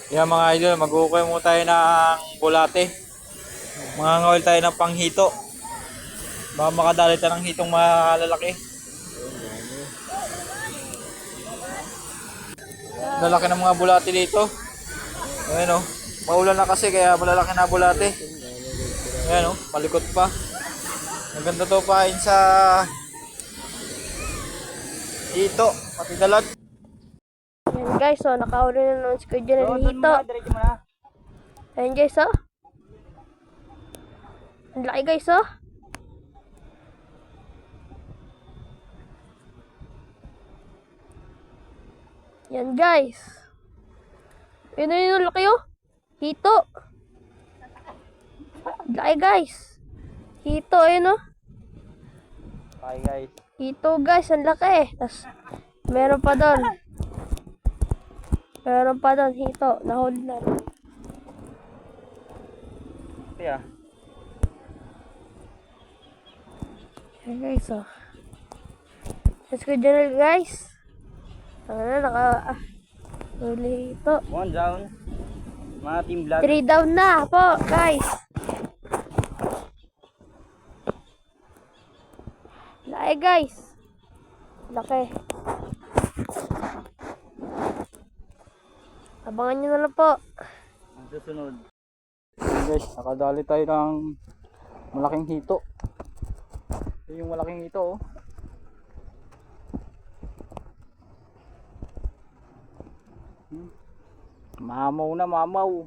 Yan mga idol, mag-ukay mo tayo ng bulate. Mangangawil tayo ng panghito. Baka makadali tayo ng hitong malalaki. Lalaki ng mga bulate dito. Ayan o. Maulan na kasi kaya malalaki na bulate. Ayan o, palikot pa. Maganda to pain sa hito, pati dalag. Ayan guys, so nakauli na naman si Kuya Janel hito. Ayan guys, oh. Ang laki guys, oh. Yan guys. Yun na yun, laki oh. Hito. Laki guys. Hito, ayun oh. Hi guys. Hito guys, ang laki. Tapos, meron pa doon. Meron pa doon, hito. Nahuli na. Yeah. Yan guys, oh. Let's go Janel guys. Ano, huli hito. One down. Mga team vlog. 3 down na po, guys. Laki, guys. Laki. Abangan nyo na lang po. Ang susunod. Guys, nakadali tayo ng malaking hito. Ito yung malaking hito, oh. Mamaw na, mamaw.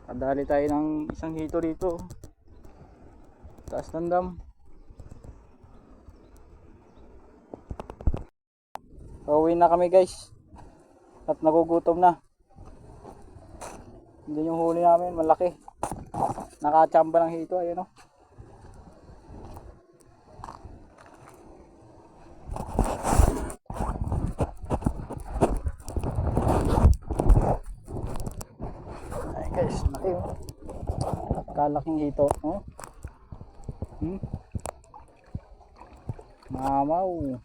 Kadali tayo ng isang hito dito. Taas ng dam. Pauwi na kami guys. At nagugutom na. Hindi yung huli namin, malaki. Nakachamba ng hito, ayun oh. Guys, laki oh. Kalaking hito, oh. Mamaw.